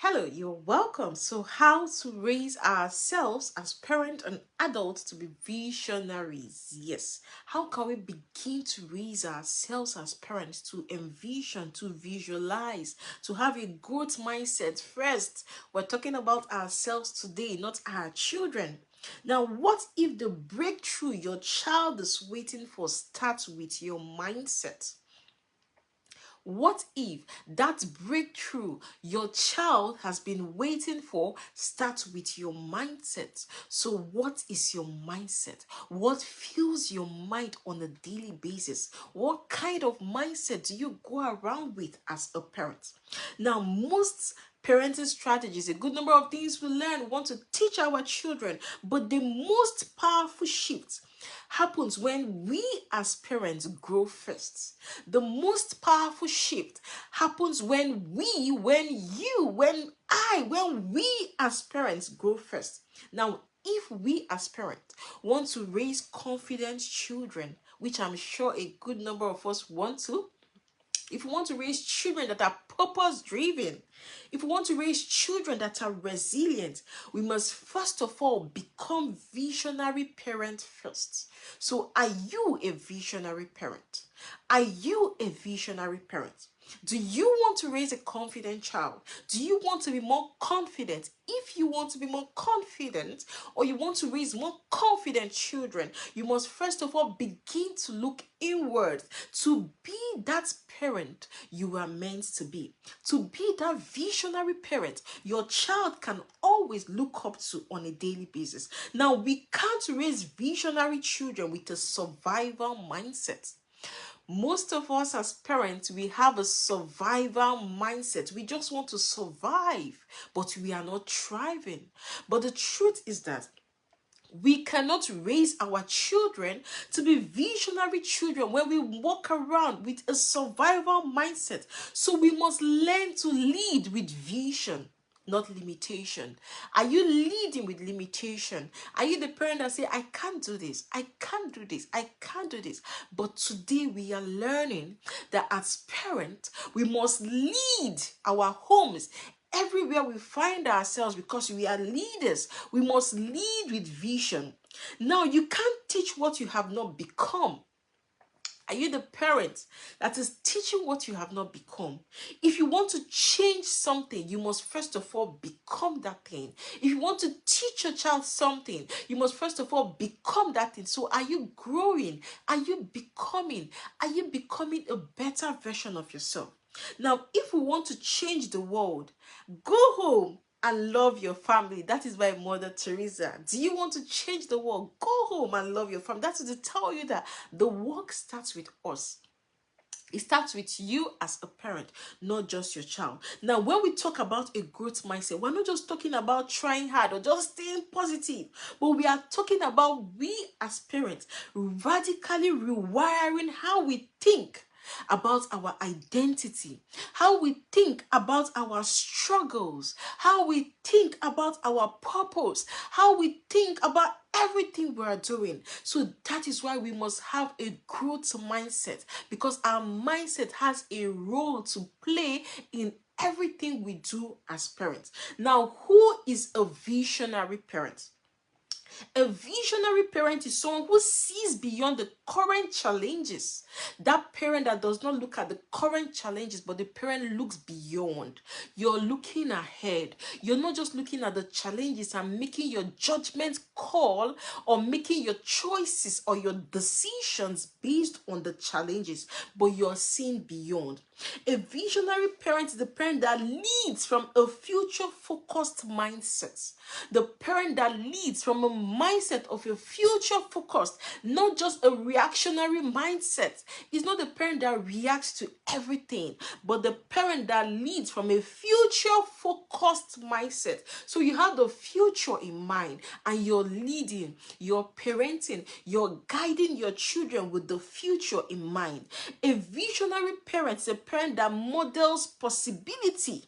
Hello, you're welcome. So, how to raise ourselves as parents and adults to be visionaries? Yes. How can we begin to raise ourselves as parents to envision, to visualize, to have a growth mindset? First, we're talking about ourselves today, not our children. Now, what if the breakthrough your child is waiting for starts with your mindset? What if that breakthrough your child has been waiting for starts with your mindset? So, what is your mindset? What fills your mind on a daily basis? What kind of mindset do you go around with as a parent? Now, most parenting strategies, a good number of things we learn, want to teach our children, but the most powerful shift happens when we as parents grow first. The most powerful shift happens when we as parents grow first. Now, if we as parents want to raise confident children, which I'm sure a good number of us want to, if we want to raise children that are purpose driven, if we want to raise children that are resilient, we must first of all become visionary parents first. So, are you a visionary parent? Are you a visionary parent? Do you want to raise a confident child? Do you want to be more confident? If you want to be more confident or you want to raise more confident children, you must first of all begin to look inward to be that parent you are meant to be. To be that visionary parent your child can always look up to on a daily basis. Now, we can't raise visionary children with a survival mindset. Most of us as parents, we have a survival mindset. We just want to survive, but we are not thriving. But the truth is that we cannot raise our children to be visionary children when we walk around with a survival mindset. So we must learn to lead with vision, not limitation. Are you leading with limitation? Are you the parent that say, I can't do this, I can't do this, I can't do this? But today we are learning that as parents, we must lead our homes everywhere we find ourselves because we are leaders. We must lead with vision. Now, you can't teach what you have not become. Are you the parent that is teaching what you have not become? If you want to change something, you must first of all become that thing. If you want to teach your child something, you must first of all become that thing. So are you growing? Are you becoming? Are you becoming a better version of yourself? Now, if we want to change the world, go home and love your family. That is by Mother Teresa. Do you want to change the world? Go home and love your family. That is to tell you that the work starts with us. It starts with you as a parent, not just your child. Now, when we talk about a growth mindset, we're not just talking about trying hard or just staying positive, but we are talking about we as parents radically rewiring how we think about our identity, how we think about our struggles, how we think about our purpose, how we think about everything we are doing. So that is why we must have a growth mindset, because our mindset has a role to play in everything we do as parents. Now, who is a visionary parent? A visionary parent is someone who sees beyond the current challenges. That parent that does not look at the current challenges, but the parent looks beyond. You're looking ahead. You're not just looking at the challenges and making your judgment call or making your choices or your decisions based on the challenges, but you're seeing beyond. A visionary parent is the parent that leads from a future-focused mindset. The parent that leads from a mindset of a future-focused, not just a reactionary mindset. It's not the parent that reacts to everything, but the parent that leads from a future-focused mindset. So you have the future in mind and you're leading, you're parenting, you're guiding your children with the future in mind. A visionary parent is a parent that models possibility,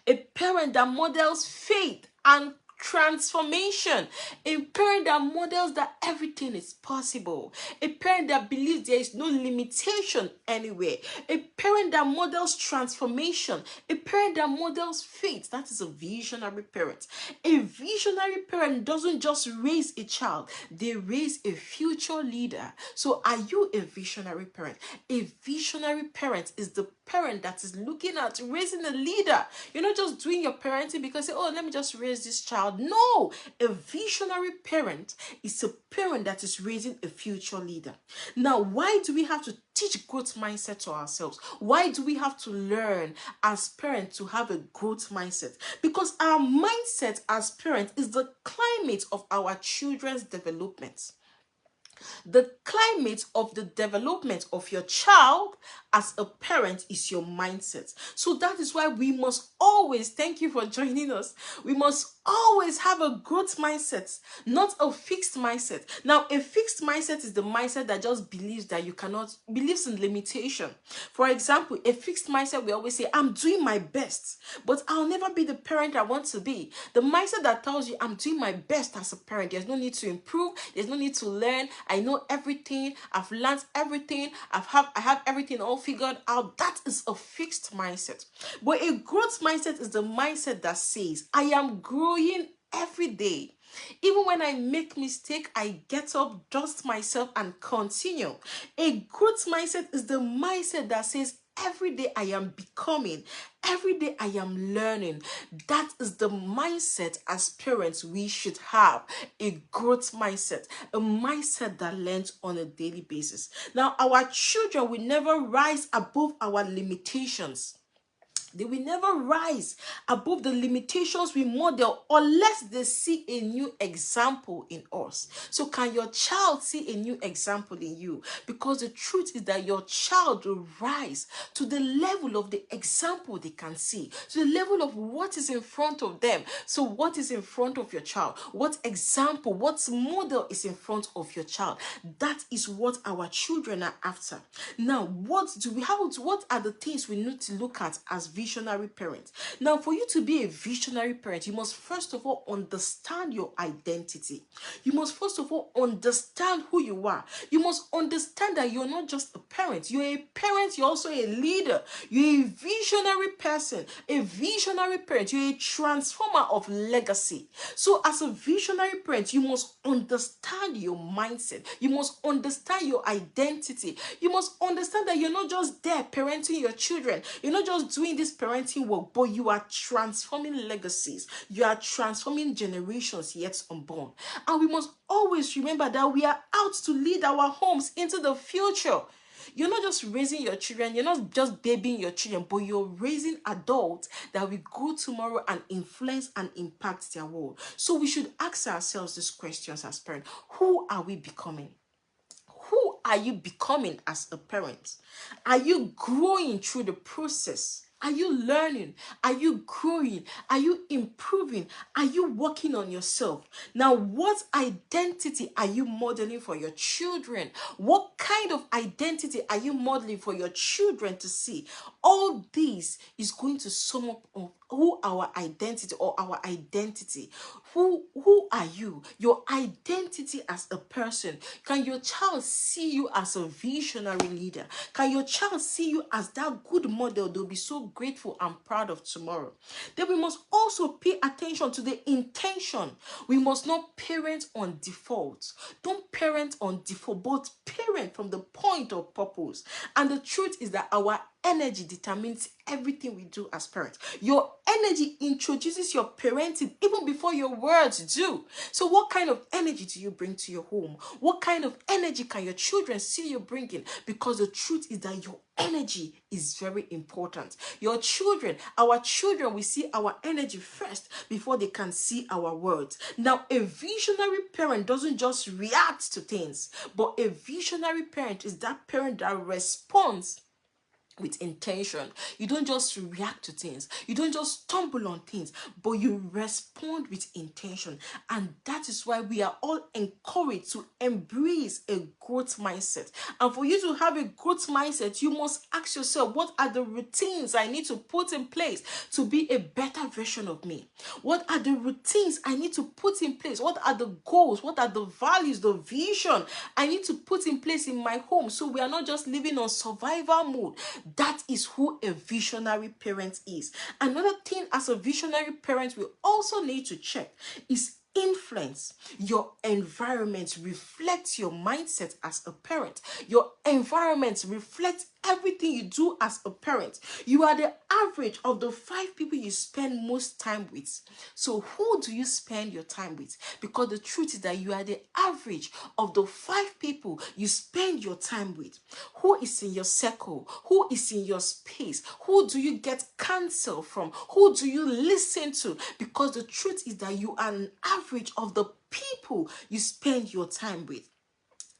a parent that models faith and transformation, a parent that models that everything is possible, a parent that believes there is no limitation anywhere, a parent that models transformation, a parent that models faith. That is a visionary parent. A visionary parent doesn't just raise a child, they raise a future leader. So are you a visionary parent? A visionary parent is the parent that is looking at raising a leader. You're not just doing your parenting because, oh, let me just raise this child. No, a visionary parent is a parent that is raising a future leader. Now, why do we have to teach growth mindset to ourselves? Why do we have to learn as parents to have a growth mindset? Because our mindset as parents is the climate of our children's development. The climate of the development of your child as a parent is your mindset. So that is why we must always, thank you for joining us, we must always have a growth mindset, not a fixed mindset. Now, a fixed mindset is the mindset that just believes that you cannot, believes in limitation. For example, a fixed mindset, we always say, I'm doing my best, but I'll never be the parent I want to be. The mindset that tells you, I'm doing my best as a parent, there's no need to improve, there's no need to learn, I know everything, I've learned everything, I have everything all figured out. That is a fixed mindset. But a growth mindset is the mindset that says, I am growing every day. Even when I make mistake, I get up, dust myself, and continue. A growth mindset is the mindset that says, every day I am becoming, every day I am learning. That is the mindset as parents we should have. A growth mindset, a mindset that learns on a daily basis. Now, our children will never rise above our limitations. They will never rise above the limitations we model unless they see a new example in us. So can your child see a new example in you? Because the truth is that your child will rise to the level of the example they can see, to the level of what is in front of them. So what is in front of your child? What example, what model is in front of your child? That is what our children are after. Now, what are the things we need to look at as visionary parents? Now, for you to be a visionary parent, you must first of all understand your identity. You must first of all understand who you are. You must understand that you're not just a parent. You're a parent, you're also a leader. You're a visionary person, a visionary parent. You're a transformer of legacy. So as a visionary parent, you must understand your mindset. You must understand your identity. You must understand that you're not just there parenting your children. You're not just doing this parenting work, but you are transforming legacies. You are transforming generations yet unborn. And we must always remember that we are out to lead our homes into the future. You're not just raising your children, you're not just babying your children, but you're raising adults that will go tomorrow and influence and impact their world. So we should ask ourselves these questions as parents. Who are we becoming? Who are you becoming as a parent? Are you growing through the process? Are you learning? Are you growing? Are you improving? Are you working on yourself? Now, what identity are you modeling for your children? What kind of identity are you modeling for your children to see? All this is going to sum up on who our identity or our identity. Who are you? Your identity as a person. Can your child see you as a visionary leader? Can your child see you as that good model they'll be so grateful and proud of tomorrow? Then we must also pay attention to the intention. We must not parent on default. Don't parent on default, but parent from the point of purpose. And the truth is that our energy determines everything we do as parents. Your energy introduces your parenting even before your words do. So what kind of energy do you bring to your home? What kind of energy can your children see you bringing? Because the truth is that your energy is very important. Your children, our children will see our energy first before they can see our words. Now, a visionary parent doesn't just react to things, but a visionary parent is that parent that responds with intention. You don't just react to things. You don't just stumble on things, but you respond with intention. And that is why we are all encouraged to embrace a growth mindset. And for you to have a growth mindset, you must ask yourself, what are the routines I need to put in place to be a better version of me? What are the routines I need to put in place? What are the goals? What are the values, the vision I need to put in place in my home, so we are not just living on survival mode? That is who a visionary parent is. Another thing as a visionary parent we also need to check is influence. Your environment reflects your mindset as a parent. Your environment reflects everything you do as a parent. You are the average of the 5 people you spend most time with. So who do you spend your time with? Because the truth is that you are the average of the 5 people you spend your time with. Who is in your circle? Who is in your space? Who do you get counsel from? Who do you listen to? Because the truth is that you are an average of the people you spend your time with.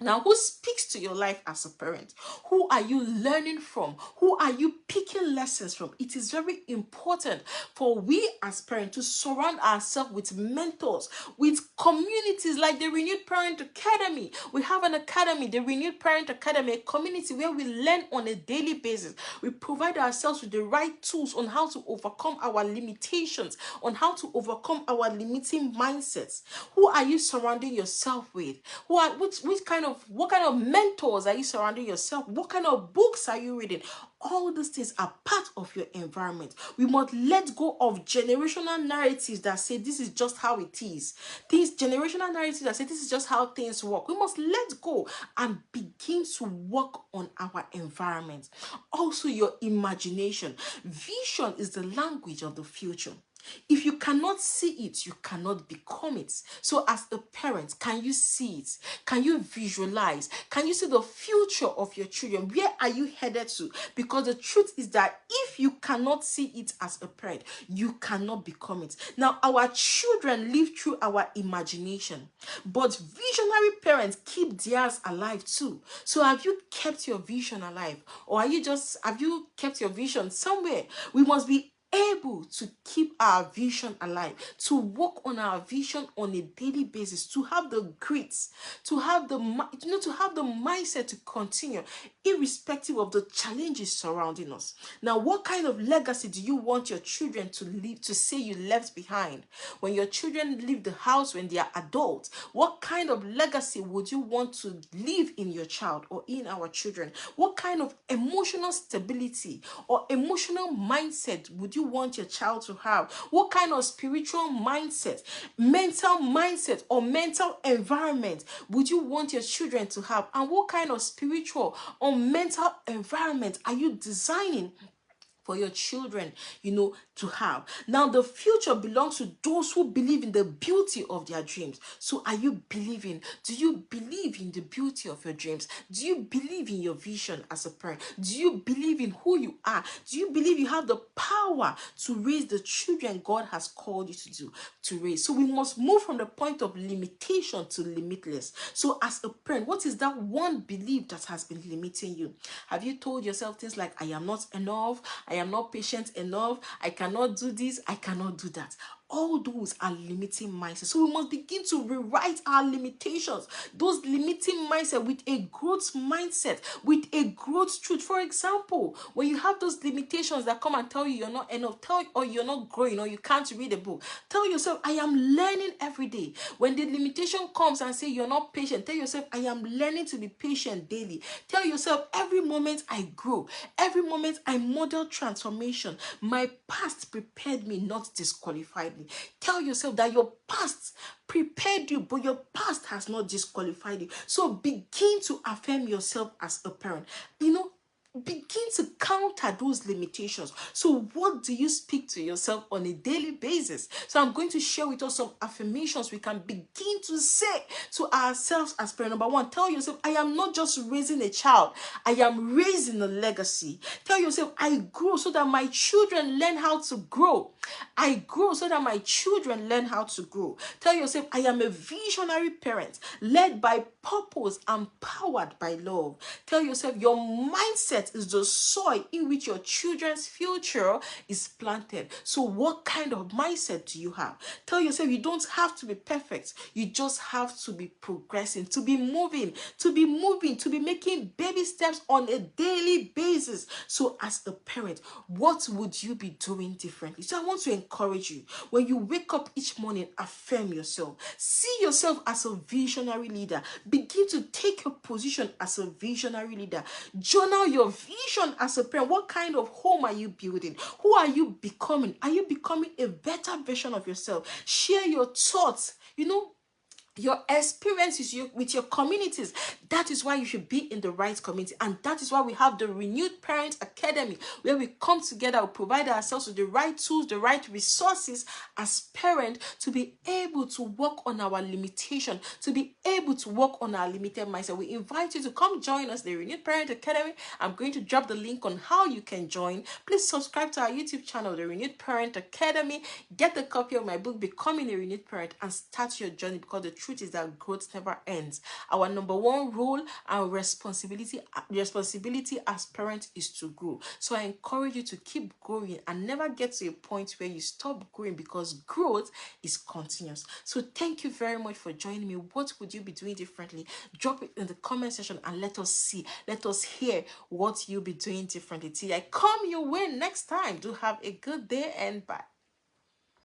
Now, who speaks to your life as a parent? Who are you learning from? Who are you picking lessons from? It is very important for we as parents to surround ourselves with mentors, with communities like the Renewed Parent Academy. We have an academy, the Renewed Parent Academy, a community where we learn on a daily basis. We provide ourselves with the right tools on how to overcome our limitations, on how to overcome our limiting mindsets. Who are you surrounding yourself with? What kind of mentors are you surrounding yourself? What kind of books are you reading? All these things are part of your environment. We must let go of generational narratives that say this is just how it is. These generational narratives that say this is just how things work. We must let go and begin to work on our environment. Also, your imagination. Vision is the language of the future. If you cannot see it, you cannot become it. So as a parent, can you see it? Can you visualize? Can you see the future of your children? Where are you headed to? Because the truth is that if you cannot see it as a parent, you cannot become it. Now, our children live through our imagination, but visionary parents keep theirs alive too. So have you kept your vision alive? Or have you kept your vision somewhere? We must be able to keep our vision alive, to work on our vision on a daily basis, to have the grit, to have the mindset to continue irrespective of the challenges surrounding us. Now, what kind of legacy do you want your children to leave, to say you left behind? When your children leave the house, when they are adults, what kind of legacy would you want to leave in your child or in our children? What kind of emotional stability or emotional mindset would you want your child to have? What kind of spiritual mindset, mental mindset, or mental environment would you want your children to have? And what kind of spiritual or mental environment are you designing for your children, to have? Now, the future belongs to those who believe in the beauty of their dreams. So are you believing? Do you believe in the beauty of your dreams? Do you believe in your vision as a parent? Do you believe in who you are? Do you believe you have the power to raise the children God has called you to raise? So we must move from the point of limitation to limitless. So as a parent, what is that one belief that has been limiting you? Have you told yourself things like, I am not enough, I am not patient enough, I cannot do this, I cannot do that? All those are limiting mindsets. So we must begin to rewrite our limitations, those limiting mindset, with a growth mindset, with a growth truth. For example, when you have those limitations that come and tell you you're not enough, or you're not growing, or you can't read a book, tell yourself, I am learning every day. When the limitation comes and say you're not patient, tell yourself, I am learning to be patient daily. Tell yourself, every moment I grow, every moment I model transformation. My past prepared me, not disqualified me. Tell yourself that your past prepared you, but your past has not disqualified you. So begin to affirm yourself as a parent. Begin to counter those limitations. So what do you speak to yourself on a daily basis? So I'm going to share with us some affirmations we can begin to say to ourselves as parents. Number one, tell yourself, I am not just raising a child, I am raising a legacy. Tell yourself, I grow so that my children learn how to grow. I grow so that my children learn how to grow. Tell yourself, I am a visionary parent, led by purpose and powered by love. Tell yourself, your mindset mindset is the soil in which your children's future is planted. So what kind of mindset do you have? Tell yourself you don't have to be perfect. You just have to be progressing, to be moving, to be making baby steps on a daily basis. So as a parent, what would you be doing differently? So I want to encourage you. When you wake up each morning, affirm yourself. See yourself as a visionary leader. Begin to take your position as a visionary leader. Journal your vision as a parent. What kind of home are you building? Who are you becoming? Are you becoming a better version of yourself? Share your thoughts. Your experiences with your communities. That is why you should be in the right community, and that is why we have the Renewed Parent Academy, where we come together, we provide ourselves with the right tools, the right resources as parents to be able to work on our limitation, to be able to work on our limited mindset. We invite you to come join us, the Renewed Parent Academy. I'm going to drop the link on how you can join. Please subscribe to our YouTube channel, the Renewed Parent Academy. Get a copy of my book, Becoming a Renewed Parent, and start your journey, because the truth is that growth never ends. Our number one role and responsibility as parents is to grow. So I encourage you to keep growing and never get to a point where you stop growing, because growth is continuous. So thank you very much for joining me. What would you be doing differently? Drop it in the comment section and let us hear what you'll be doing differently. Till I come your way next time. Do have a good day and bye.